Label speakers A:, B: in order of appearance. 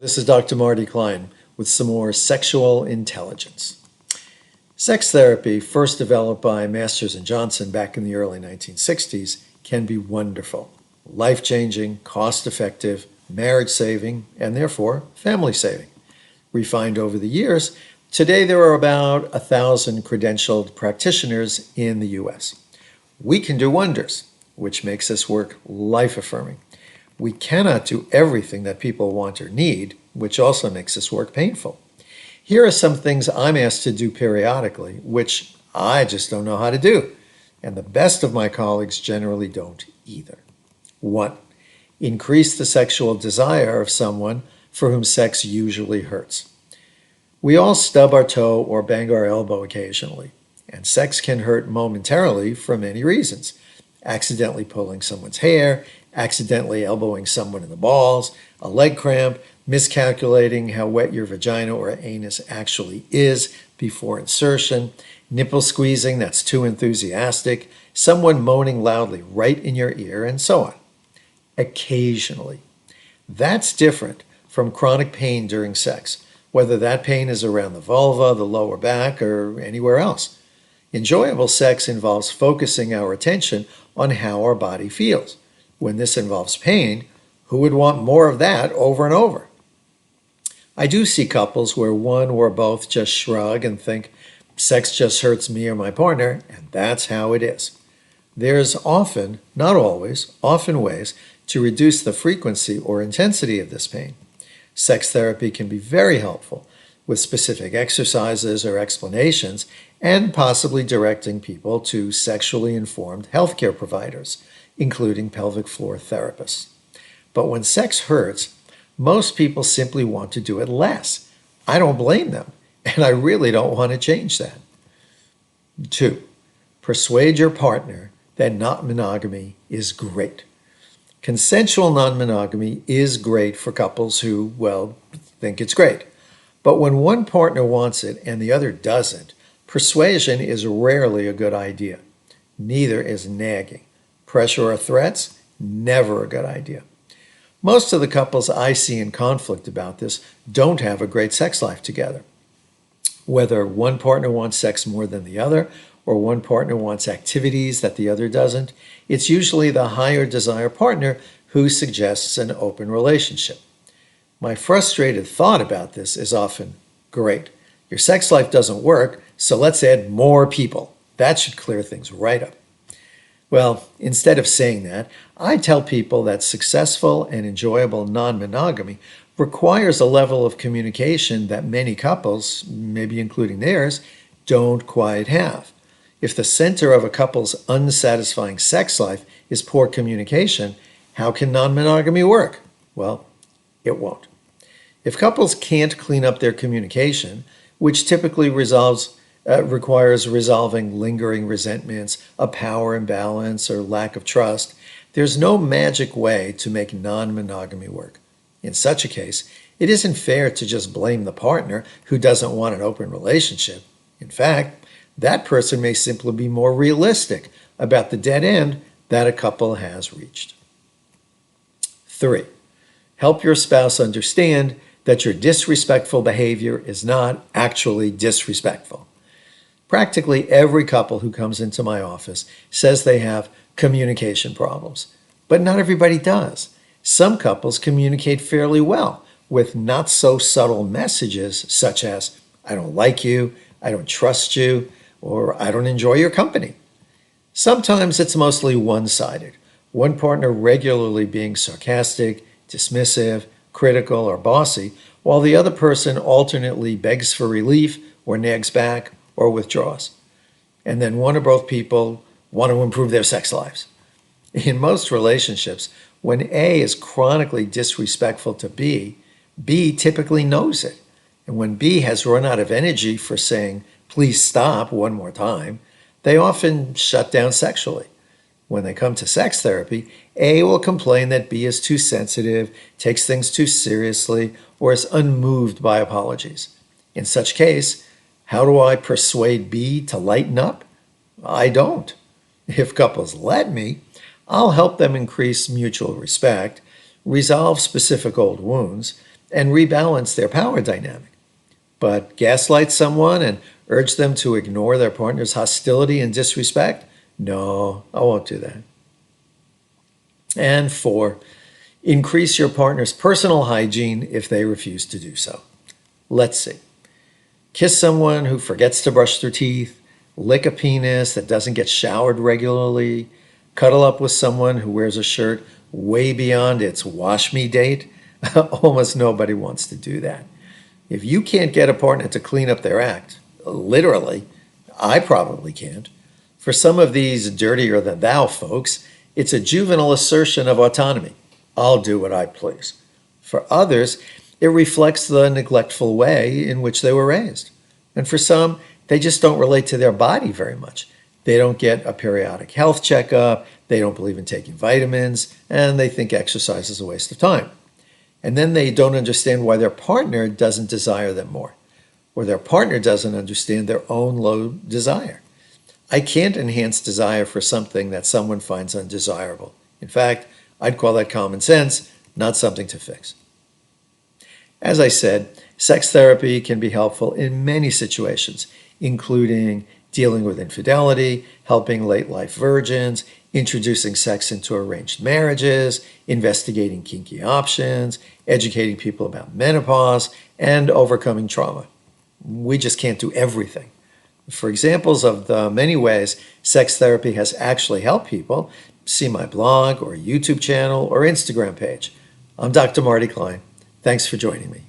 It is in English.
A: This is Dr. Marty Klein with some more sexual intelligence. Sex therapy, first developed by Masters and Johnson back in the early 1960s, can be wonderful, life-changing, cost-effective, marriage-saving, and therefore family-saving. Refined over the years, today there are about 1,000 credentialed practitioners in the U.S. We can do wonders, which makes this work life-affirming. We cannot do everything that people want or need, which also makes this work painful. Here are some things I'm asked to do periodically, which I just don't know how to do, and the best of my colleagues generally don't either. 1. Increase the sexual desire of someone for whom sex usually hurts. We all stub our toe or bang our elbow occasionally, and sex can hurt momentarily for many reasons. Accidentally pulling someone's hair, accidentally elbowing someone in the balls, a leg cramp, miscalculating how wet your vagina or anus actually is before insertion, nipple squeezing that's too enthusiastic, someone moaning loudly right in your ear, and so on. Occasionally. That's different from chronic pain during sex, whether that pain is around the vulva, the lower back, or anywhere else. Enjoyable sex involves focusing our attention on how our body feels. When this involves pain, who would want more of that over and over? I do see couples where one or both just shrug and think, sex just hurts me or my partner, and that's how it is. There's often, not always, often ways to reduce the frequency or intensity of this pain. Sex therapy can be very helpful with specific exercises or explanations and possibly directing people to sexually informed healthcare providers, including pelvic floor therapists. But when sex hurts, most people simply want to do it less. I don't blame them, and I really don't want to change that. 2. Persuade your partner that non-monogamy is great. Consensual non-monogamy is great for couples who, well, think it's great. But when one partner wants it and the other doesn't, persuasion is rarely a good idea. Neither is nagging. Pressure or threats, never a good idea. Most of the couples I see in conflict about this don't have a great sex life together. Whether one partner wants sex more than the other, or one partner wants activities that the other doesn't, it's usually the higher desire partner who suggests an open relationship. My frustrated thought about this is often, great, your sex life doesn't work, so let's add more people. That should clear things right up. Well, instead of saying that, I tell people that successful and enjoyable non-monogamy requires a level of communication that many couples, maybe including theirs, don't quite have. If the center of a couple's unsatisfying sex life is poor communication, how can non-monogamy work? Well, it won't. If couples can't clean up their communication, which typically requires resolving lingering resentments, a power imbalance, or lack of trust, there's no magic way to make non-monogamy work. In such a case, it isn't fair to just blame the partner who doesn't want an open relationship. In fact, that person may simply be more realistic about the dead end that a couple has reached. 3. Help your spouse understand that your disrespectful behavior is not actually disrespectful. Practically every couple who comes into my office says they have communication problems, but not everybody does. Some couples communicate fairly well with not so subtle messages such as, I don't like you, I don't trust you, or I don't enjoy your company. Sometimes it's mostly one-sided, one partner regularly being sarcastic, dismissive, critical, or bossy, while the other person alternately begs for relief or nags back or withdraws. And then one or both people want to improve their sex lives. In most relationships, when A is chronically disrespectful to B, B typically knows it. And when B has run out of energy for saying, please stop one more time, they often shut down sexually. When they come to sex therapy, A will complain that B is too sensitive, takes things too seriously, or is unmoved by apologies. In such case, how do I persuade B to lighten up? I don't. If couples let me, I'll help them increase mutual respect, resolve specific old wounds, and rebalance their power dynamic. But gaslight someone and urge them to ignore their partner's hostility and disrespect? No, I won't do that. And 4, increase your partner's personal hygiene if they refuse to do so. Let's see. Kiss someone who forgets to brush their teeth, lick a penis that doesn't get showered regularly, cuddle up with someone who wears a shirt way beyond its wash me date. Almost nobody wants to do that. If you can't get a partner to clean up their act, literally, I probably can't. For some of these dirtier than thou folks, it's a juvenile assertion of autonomy. I'll do what I please. For others, it reflects the neglectful way in which they were raised. And for some, they just don't relate to their body very much. They don't get a periodic health checkup, they don't believe in taking vitamins, and they think exercise is a waste of time. And then they don't understand why their partner doesn't desire them more, or their partner doesn't understand their own low desire. I can't enhance desire for something that someone finds undesirable. In fact, I'd call that common sense, not something to fix. As I said, sex therapy can be helpful in many situations, including dealing with infidelity, helping late life virgins, introducing sex into arranged marriages, investigating kinky options, educating people about menopause, and overcoming trauma. We just can't do everything. For examples of the many ways sex therapy has actually helped people, see my blog or YouTube channel or Instagram page. I'm Dr. Marty Klein. Thanks for joining me.